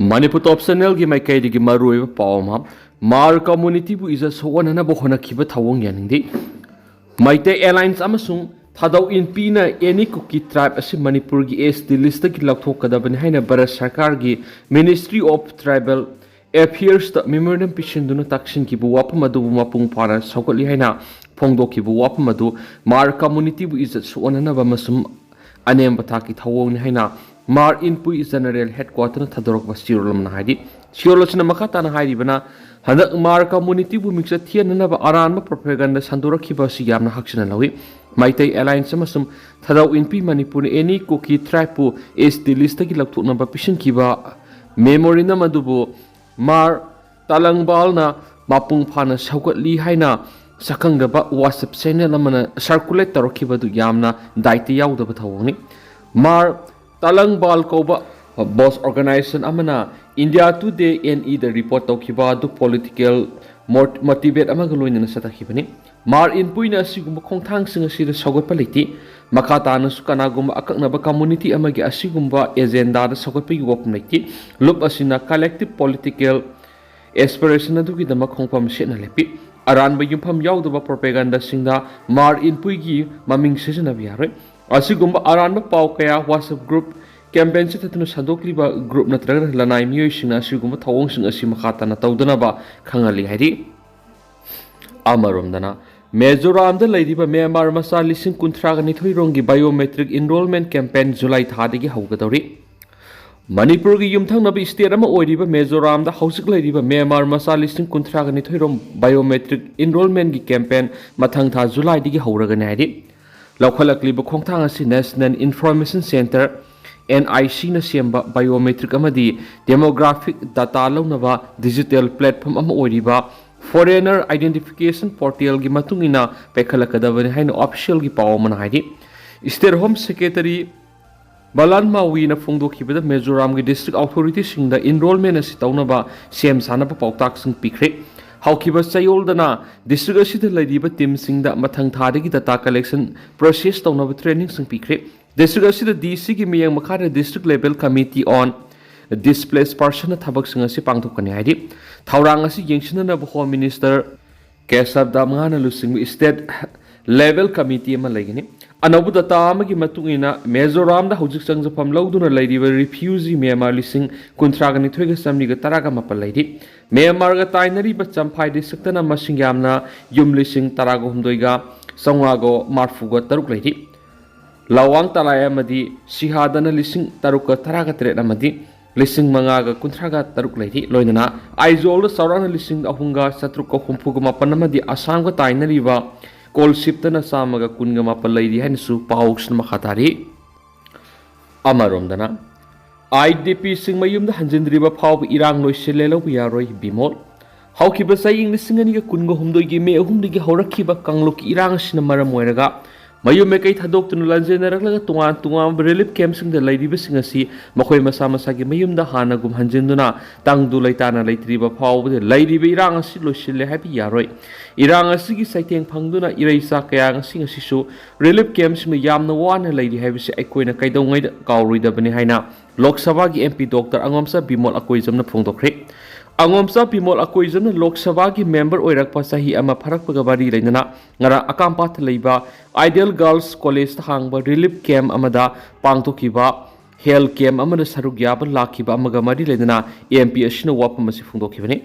Manipur Top Channel gi mai kai gi marui pauma Hmar Community bu is a sokhanaba hona kiba thawong yanindi Maite Airlines amasung thadau in pina any cookie tribe asi Manipur gi SD list gi lathokadabani haina Bharat Sarkar gi Ministry of Tribal Affairs ta memorandum petition duna takshin ki bu wapam adu mapung phara sokoli haina phongdo ki bu wapam adu Hmar Community bu is a sokhanaba masum anem bathaki thawong ni haina Hmar Inpui General Headquarter Thadorok Basirolum Nahidi. Siolosna Makata Nahidi Bana, Hanak Hmar Community bu mix at Tianaba Aran propaganda Sandoraki Basiam Hakshan Lawi. Maite Alliance Samasum Thadao Inpi Manipur any cookie tripu is the list to number Pishin Kiba Memory Namadubu Hmar Talang Balna Mapung Pana Saukot Li Haina Sakangaba WhatsApp Senamana circulator Kibadu Yamna Daiti Yauda Batawoni. Hmar Talang Bal Koba Boss Organization Amana India Today NE the report of Kiba to political motivate Amagaloin and Satakibani. Hmar Inpui na Sigum Kongtang Sing a series Sogopaliti, Makata Sukanagum Akanaba community Amagi Asigumba agenda the Sogopi Wopnaki, look as in a collective political aspiration to get the Makongpam Shenalepi, Aran by Yumpam Yaudaba propaganda Sinda, Hmar Inpuigi, Maming Season of Yare. Asigumba Aranda Pau Kaya WhatsApp group campaign set to Sadokliba group Natragan Lanai Mushing Asiguma Tawong Sing Asimakata Nataudanaba Kangali Hadi Amarumdana Mezoram the lady by Myanmar Masa Lissing Kuntraganitoi Rongi Biometric enrollment campaign July Tadigi Haugadori Manipurgi Yumtang Nabi Sterama Oidiba Mezoram the House lady by Myanmar Masa Lissing Kuntraganitoi Rom Biometric enrollment campaign Matangta July Digi Hauraganadi Laukalakli Bokongtang asi National Information Center NIC na siyamba biometric amadi demographic data launaba digital platform ama oiriba foreigner identification portal gi matungina pekhalakadabani haina official gi pawman haidi State Home Secretary Balan Mayi na phongdokibada Mizoram gi district authority singda enrollment asi taunaba sem sanaba pautak sing pikre Haukiba Sayoldana, district City Lady team sing that Matang Tadiki data collection process down of training sing picre. District City DC Gimia Makara District Level Committee on Displaced Person at Tabak Singasi Pangto Kanadi. Taurangasi Yangshan of Home Minister Kesab Damana Lusing State Level Committee Malagini. Anabu the Tamagi Matungina, Mizoram the Hujik of Pamloduna lady will refuse Myanmar listing Kuntragani Twigasam Taraga Mapa lady. Myanmar Tainari but Champai Districtana Masingamna, Yum listing Tarago Humdoiga, Sangago, Marfuga Taruk lady. Lawang Talayamadi, Shihadana listing Taruka Taraga Tredamadi, listing Mangaga Kuntraga Taruk lady, Loinana, Izol the Sarana listing Ahunga Satruko Humpugama Panamadi, Asanga Tainariva. Call Siptana Samaga Kungama Paladi Hensu Pauks Makatari Amaromdana IDP Sing Mayum the Hanjindriba Pau Irang no Shilelo Yaroi Bimol. How keep a saying the Singani Kungo Humdo Gime Humdi Horakiba Kanglok Irang Sinamara Moeraga. Mayumekate Hadok to Lanzena Tuan relief camps in the lady Bissingasi, Makoy Masamasaki Mayum the Hanagum Hanjinduna, Tang Dulaitana Laitriba Pau with the lady Irang Silo Shile Happy Yaroi. Irang a Sigi Saitang Pangduna Irasa Kayang Sing a Sisu, relief camps me Yam no one lady Havis Equina Kaidong Kauri the Benihina, Lok Savagi MP Doctor Angomsa Bimol Aquism the Pongdokre. Angomsa Bimol Aquism Lok Savagi member Oirak Pasahi Ama Parakpagabari Lenana, Nara Akampat Leba, Ideal Girls College Hangba Relief Camp Amada, Pangtokiba, Hell Camp Amada Sarugyaba Lakiba Amagamari Lenana, EMP Ashina Wapamasi Fundokivani.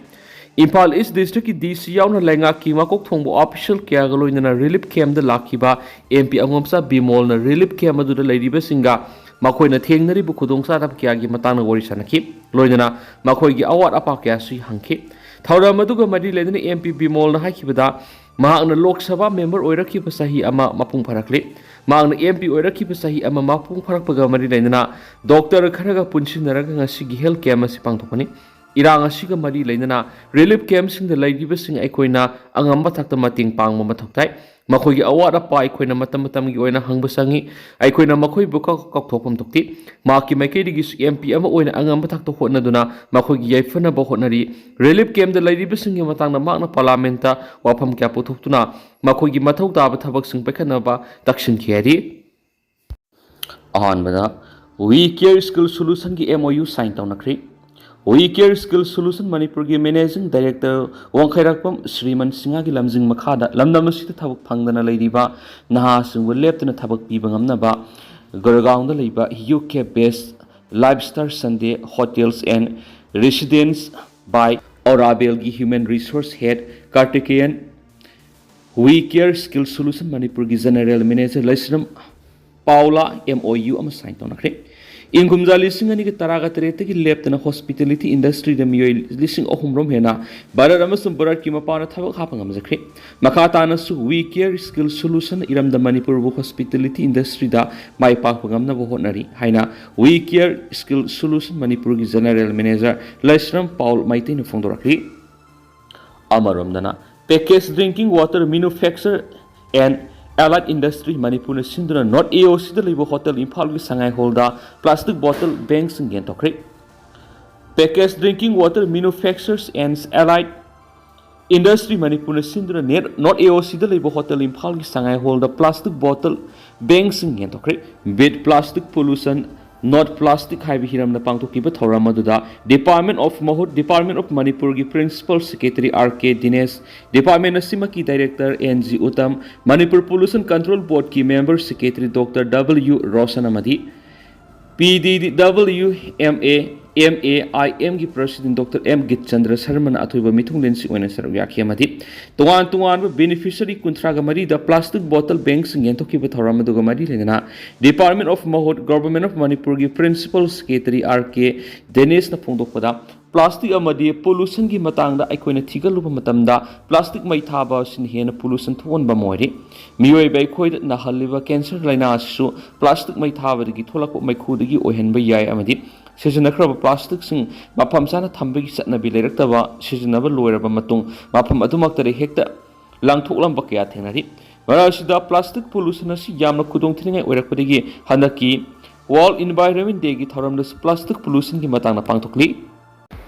Impal East District DC Yauna Lenga Kimakok Tombo official Kiagalo in a relief camp the Lakiba, MP Angomsa Bimol na relief camp adu the Lady Besinga, Makoi na Tengnari Bukudong Sarap Kiagi Matana Warisanaki, Loinana, Makoi Awat Apakasi Hanki. Taura Maduga Madi Ledin MP Bimol na Hakibada, Mahang na Lok Sabha member Oiraki Pasahi Ama Mapung Parakli, Mahang na MP Oiraki Pasahi Ama Mapung Parakpagamari Lenana, Dr. Karaga Punchin Naraga Sigi Health Camp Sipangtopani. Irang asiga mari leinana relief camps in the lady besing Equina Angamba Takta Mating Pang Mamatoktai, Makoi Awada Pai Quina Matamatam Yoina Hangbasangi, Equina Makoi Buka Topum Tokti, Maki Makedis MP Ama Oina Angamba Takto Honaduna, Makoi Yafana Bohonari, relief camp the lady besing Matanga Magna Parlamenta, Wapam Caputuna, Makoi Matota Tabak Pekanaba, Dakshin Kiadi. On Bada, we care skill solution MOU signed on a creek. We Care Skill Solution Manipur gi Managing Director Wangkhairakpam Sriman Singha gi lamjing makhada lamdam asida thabak phangdana leiriba naha singbu leptana thabak piba ngamnaba Gurgaon da leiba UK based Lifestyle Sunday Hotels and Residence by Orabel gi Human Resource Head Kartikeyan We Care Skill Solution Manipur gi General Manager Laisram Paula MOU ama sign tonakre Ingumza lising ani ki taraga terete ki leptana hospitality industry da miyoy lising ohumrom hena barar amasum barar ki mapana thabak hapang amjakre makata na su We Care Skill Solution iram da Manipur bu hospitality industry da mai pak pangam na bo honari haina We Care Skill Solution Manipur gi General Manager Laisram Paul Maite nu phongdorakri amarom dana packaged drinking water manufacturer and Allied Industry Manipur Sindra not AOC the Libo Hotel Impal Sangai Holda plastic bottle banks in Gentokri. Packaged drinking water manufacturers and Allied Industry Manipur Sindra not AOC the Libo Hotel Impal Sangai Holda plastic bottle banks in Gentokri. With plastic pollution not plastic haibi hiram na pangthokiba thorama duda Department of Manipur gi Principal Secretary RK Dinesh Department asima ki Director NG Uttam Manipur Pollution Control Board ki Member Secretary Dr. W Roshan Amadi PDWMA MAIM gi President Dr. M Git Chandra Sharman athuiba mithung lensi oina saruk yakhi amadi tuan beneficiary kuntraga mari da plastic bottle banks ngenthokiba thoram aduga mari lena Department of Mahot Government of Manipur gi Principal Secretary RK Dinesh na phongdokpada plastic amadi pollution gi matangda aikoina thigaluba matamda plastic mai thaba sin hena pollution thon ba moiri miyoi bai khoida na haliba cancer laina su plastic mai thaba gi tholak mai khudagi ohenba yai amadi Sejanakra plastic sing mapam sana thambagi satnabi leiraktaba sejanaba loiraba matung mapam adumaktare hekta langthoklam bakya thenari marasida plastic pollution asi yamna khudong thiningai oirakpadagi handaki World Environment Day gi thoramda plastic pollution gi matangna pangthokli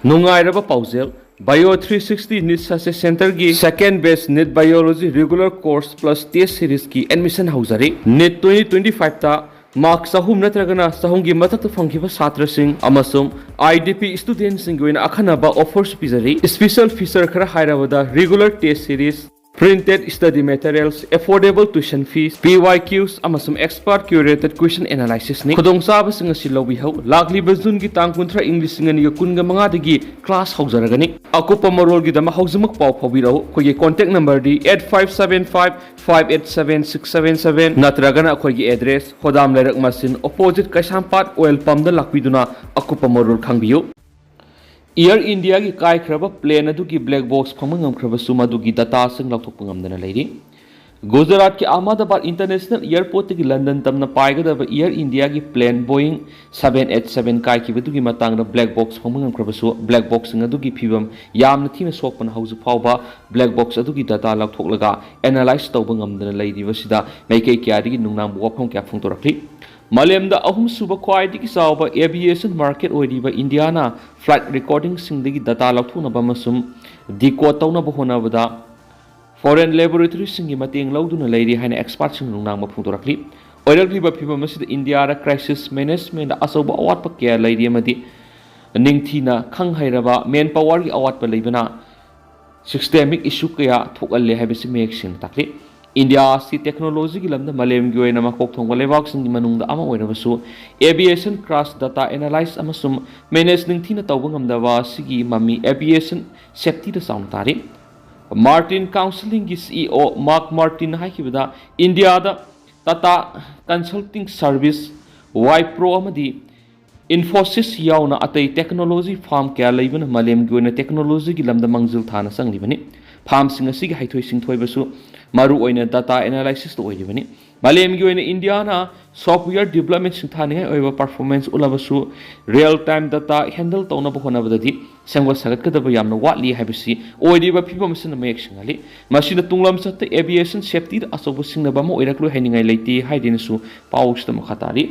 nungairaba paujel Bio 360 NEET Success Center gi second best NEET Biology regular course plus test series ki admission hauzari NEET 2025 ta Mark Sahum Natragana Sahungi Matak Funkiva Satra Singh Amasum IDP students in Gwina Akhanaba offers Pizari special feature Kara Hairavada regular test series printed study materials affordable tuition fees PYQs Amasum expert curated question analysis ni Khodong Saba Singa Silawi Ho Lakli Bazun gi Tang Kuntra English Singa Niga Kunga Mangadagi class Hauzaragani Akupa Marol Gidama Hausamak Pau Pabiro Koye contact number di 8575-587-677 Natragana Koye address Hodam Lerak Masin opposite Kashampat oil pump the Lakviduna Akupa Marol Kangbiyo Air India ki kai khraba plane adu ki black box phangam khraba suma du ki data sing lakthok pangam dana leiri Gujarat ki Ahmedabad International Airport ki London tamna paigada Air India ki plane Boeing 787 kai ki badu ki matang na black box phangam khraba su black box sing adu ki phibam yamna thina sokpan hauzu phawba black box adu ki data lakthok laga analyze tawba ngam dana leiri wasida maikei kya ri nungnang bu waphong kya phongtorakli Malemda ahum suba kwaidi ki sauba aviation market oiriba Indiana flight recording singdagi data lathuna ba masum decode tawna ba hona bada foreign laboratory singi mateng lauduna leiri haina expert sing nungnang ma phungtorakli oiral phiba phiba masida India ra crisis management asoba awat pa kya leiri amadi ningthina khang hairaba manpower gi awat pa leibana systemic issue kya thokalle habisi mek sin takli India si technology ki lamda malem gi oina makok thongba lebak sing manungda ama oirabasu aviation crash data analyze amasum managing thina tawba ngamdawa sigi mami aviation safety da sound tari Martin Counseling ki CEO Mark Martin haikibada India da Tata Consulting Service Wipro amadi Infosys yauna atai technology farm kya leibana malem gi oina technology ki lamda mangjil thana sanglibani farm sing asigi haithoi sing thoibasu Maru oina data analysis to oibani malem gi oina India na software development singthani oiba performance ulabasu real time data handle tawna ba hona badadi sangwa sagat kadaba yamna watli habisi oidiba phibam sin mek singali masina tunglam sat aviation safety asobo singna ba mo oiraklu hainingai leiti haidin su pawsta makhatari